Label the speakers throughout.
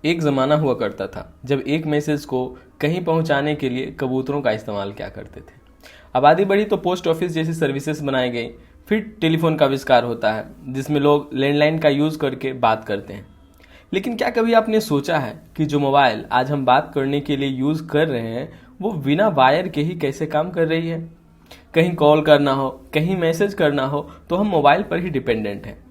Speaker 1: एक ज़माना हुआ करता था जब एक मैसेज को कहीं पहुंचाने के लिए कबूतरों का इस्तेमाल किया करते थे। आबादी बढ़ी तो पोस्ट ऑफिस जैसी सर्विसेज बनाई गई। फिर टेलीफोन का आविष्कार होता है जिसमें लोग लैंडलाइन का यूज़ करके बात करते हैं। लेकिन क्या कभी आपने सोचा है कि जो मोबाइल आज हम बात करने के लिए यूज़ कर रहे हैं वो बिना वायर के ही कैसे काम कर रही है। कहीं कॉल करना हो, कहीं मैसेज करना हो तो हम मोबाइल पर ही डिपेंडेंट हैं।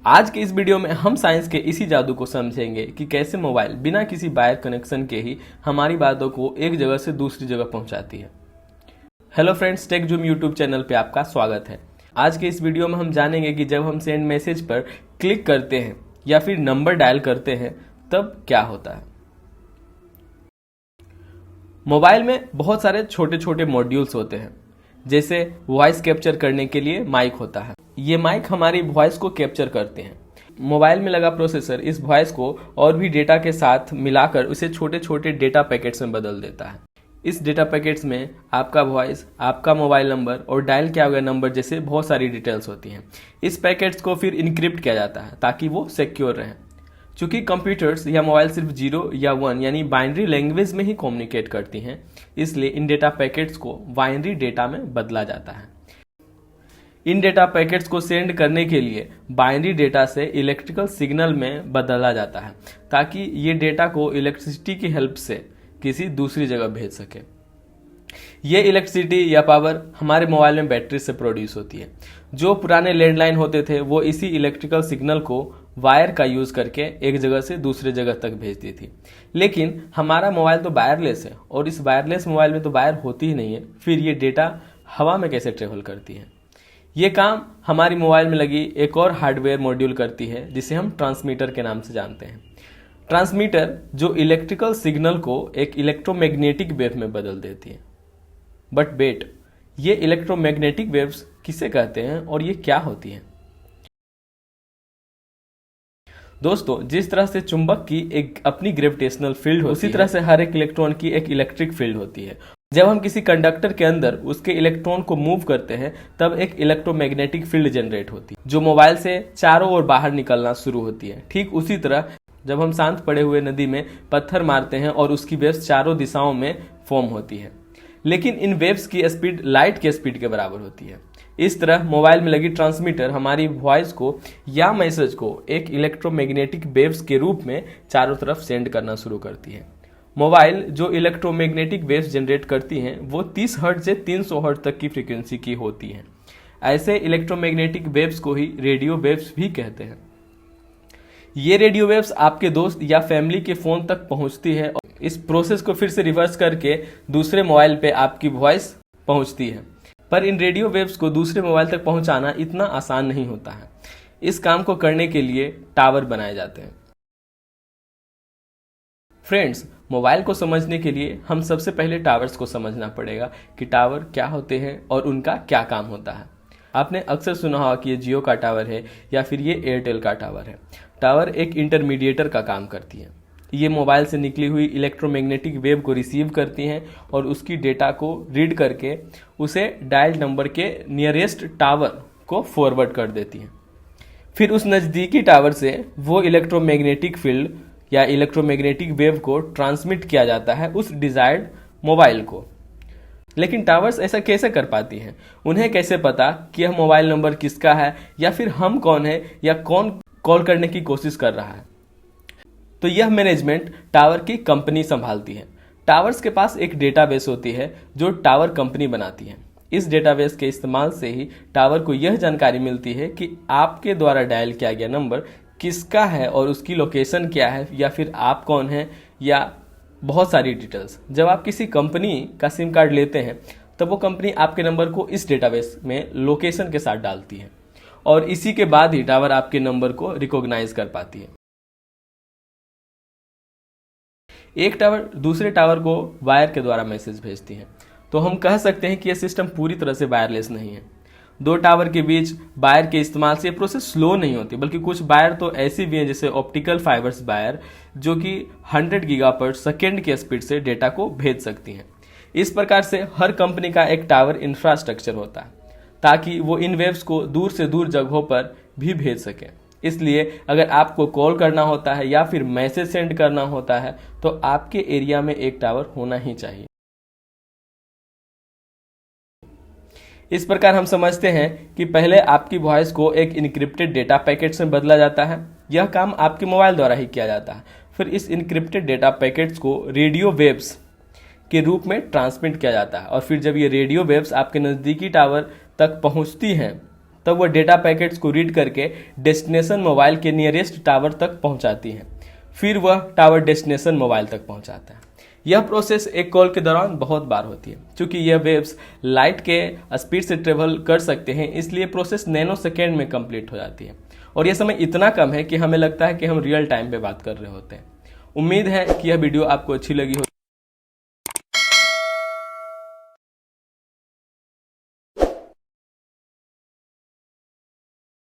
Speaker 1: आज के इस वीडियो में हम साइंस के इसी जादू को समझेंगे कि कैसे मोबाइल बिना किसी वायर कनेक्शन के ही हमारी बातों को एक जगह से दूसरी जगह पहुंचाती है। Hello friends, Tech Zoom YouTube channel पे आपका स्वागत है। आज के इस वीडियो में हम जानेंगे कि जब हम सेंड मैसेज पर क्लिक करते हैं या फिर नंबर डायल करते हैं तब क्या होता है। मोबाइल में बहुत सारे छोटे छोटे मॉड्यूल्स होते हैं। जैसे वॉइस कैप्चर करने के लिए माइक होता है। ये माइक हमारी वॉइस को कैप्चर करते हैं। मोबाइल में लगा प्रोसेसर इस वॉइस को और भी डेटा के साथ मिलाकर उसे छोटे छोटे डेटा पैकेट्स में बदल देता है। इस डेटा पैकेट्स में आपका वॉइस, आपका मोबाइल नंबर और डायल किया हुआ नंबर जैसे बहुत सारी डिटेल्स होती हैं। इस पैकेट्स को फिर इनक्रिप्ट किया जाता है ताकि वो सिक्योर रहें। चूंकि कंप्यूटर्स या मोबाइल सिर्फ 0 या 1 यानी बाइनरी लैंग्वेज में ही कम्युनिकेट करती हैं, इसलिए इन डेटा पैकेट्स को बाइनरी डेटा में बदला जाता है। इन डेटा पैकेट्स को सेंड करने के लिए बाइनरी डेटा से इलेक्ट्रिकल सिग्नल में बदला जाता है ताकि ये डेटा को इलेक्ट्रिसिटी की हेल्प से किसी दूसरी जगह भेज सके। ये इलेक्ट्रिसिटी या पावर हमारे मोबाइल में बैटरी से प्रोड्यूस होती है। जो पुराने लैंडलाइन होते थे वो इसी इलेक्ट्रिकल सिग्नल को वायर का यूज करके एक जगह से दूसरे जगह तक भेजती थी। लेकिन हमारा मोबाइल तो वायरलेस है और इस वायरलेस मोबाइल में तो वायर होती ही नहीं है। फिर ये डेटा हवा में कैसे ट्रेवल करती है। ये काम हमारी मोबाइल में लगी एक और हार्डवेयर मॉड्यूल करती है जिसे हम ट्रांसमीटर के नाम से जानते हैं। ट्रांसमीटर जो इलेक्ट्रिकल सिग्नल को एक इलेक्ट्रोमैग्नेटिक वेव में बदल देती है। बट वेट, ये इलेक्ट्रोमैग्नेटिक वेव्स किसे कहते हैं और ये क्या होती हैं? दोस्तों, जिस तरह से चुंबक की एक अपनी ग्रेविटेशनल फील्ड होती है, उसी तरह से हर एक इलेक्ट्रॉन की एक इलेक्ट्रिक फील्ड होती है। जब हम किसी कंडक्टर के अंदर उसके इलेक्ट्रॉन को मूव करते हैं तब एक इलेक्ट्रोमैग्नेटिक फील्ड जनरेट होती है जो मोबाइल से चारों ओर बाहर निकलना शुरू होती है। ठीक उसी तरह जब हम शांत पड़े हुए नदी में पत्थर मारते हैं और उसकी वेव्स चारों दिशाओं में फॉर्म होती है, लेकिन इन वेव्स की स्पीड लाइट की स्पीड के बराबर होती है। इस तरह मोबाइल में लगी ट्रांसमीटर हमारी वॉइस को या मैसेज को एक इलेक्ट्रोमैग्नेटिक वेव्स के रूप में चारों तरफ सेंड करना शुरू करती है। मोबाइल जो इलेक्ट्रोमैग्नेटिक वेव्स जनरेट करती हैं वो 30 हर्ट्ज से 300 हर्ट्ज तक की फ्रीक्वेंसी की होती हैं। ऐसे इलेक्ट्रोमैग्नेटिक वेव्स को ही रेडियो वेव्स भी कहते हैं। ये रेडियो वेव्स आपके दोस्त या फैमिली के फोन तक पहुंचती है और इस प्रोसेस को फिर से रिवर्स करके दूसरे मोबाइल पे आपकी वॉइस पहुंचती है। पर इन रेडियो वेव्स को दूसरे मोबाइल तक पहुंचाना इतना आसान नहीं होता है। इस काम को करने के लिए टावर बनाए जाते हैं। फ्रेंड्स, मोबाइल को समझने के लिए हम सबसे पहले टावर्स को समझना पड़ेगा कि टावर क्या होते हैं और उनका क्या काम होता है। आपने अक्सर सुना होगा कि ये जियो का टावर है या फिर ये एयरटेल का टावर है। टावर एक इंटरमीडिएटर का काम करती है। ये मोबाइल से निकली हुई इलेक्ट्रोमैग्नेटिक वेव को रिसीव करती हैं और उसकी डेटा को रीड करके उसे डायल नंबर के नियरेस्ट टावर को फॉरवर्ड कर देती हैं। फिर उस नज़दीकी टावर से वो इलेक्ट्रोमैग्नेटिक फील्ड या इलेक्ट्रोमैग्नेटिक वेव को ट्रांसमिट किया जाता है उस डिजायर्ड मोबाइल को। लेकिन टावर्स ऐसा कैसे कर पाती हैं? उन्हें कैसे पता कि यह मोबाइल नंबर किसका है या फिर हम कौन है या कौन कॉल करने की कोशिश कर रहा है? तो यह मैनेजमेंट टावर की कंपनी संभालती है। टावर्स के पास एक डेटाबेस होती है जो टावर कंपनी बनाती है। इस डेटाबेस के इस्तेमाल से ही टावर को यह जानकारी मिलती है कि आपके द्वारा डायल किया गया नंबर किसका है और उसकी लोकेशन क्या है या फिर आप कौन हैं या बहुत सारी डिटेल्स। जब आप किसी कंपनी का सिम कार्ड लेते हैं तब वो कंपनी आपके नंबर को इस डेटाबेस में लोकेशन के साथ डालती है और इसी के बाद ही टावर आपके नंबर को रिकॉग्नाइज कर पाती है। एक टावर दूसरे टावर को वायर के द्वारा मैसेज भेजती है, तो हम कह सकते हैं कि यह सिस्टम पूरी तरह से वायरलेस नहीं है। दो टावर के बीच वायर के इस्तेमाल से प्रोसेस स्लो नहीं होती, बल्कि कुछ वायर तो ऐसी भी हैं जैसे ऑप्टिकल फाइबर्स वायर जो कि 100 गीगापर्ट/सेकेंड की स्पीड से डेटा को भेज सकती हैं। इस प्रकार से हर कंपनी का एक टावर इंफ्रास्ट्रक्चर होता है ताकि वो इन वेव्स को दूर से दूर जगहों पर भी भेज सके। इसलिए अगर आपको कॉल करना होता है या फिर मैसेज सेंड करना होता है तो आपके एरिया में एक टावर होना ही चाहिए। इस प्रकार हम समझते हैं कि पहले आपकी वॉइस को एक इनक्रिप्टेड डेटा पैकेट्स में बदला जाता है। यह काम आपके मोबाइल द्वारा ही किया जाता है। फिर इस इनक्रिप्टेड डेटा पैकेट्स को रेडियो वेव्स के रूप में ट्रांसमिट किया जाता है और फिर जब ये रेडियो वेव्स आपके नज़दीकी टावर तक पहुंचती हैं तब वह डेटा पैकेट्स को रीड करके डेस्टिनेशन मोबाइल के नियरेस्ट टावर तक पहुंचाती हैं। फिर वह टावर डेस्टिनेशन मोबाइल तक पहुंचाता है। यह प्रोसेस एक कॉल के दौरान बहुत बार होती है। चूंकि यह वेव्स लाइट के स्पीड से ट्रेवल कर सकते हैं इसलिए प्रोसेस नैनो सेकेंड में कंप्लीट हो जाती है और यह समय इतना कम है कि हमें लगता है कि हम रियल टाइम पे बात कर रहे होते हैं। उम्मीद है कि यह वीडियो आपको अच्छी लगी होगी।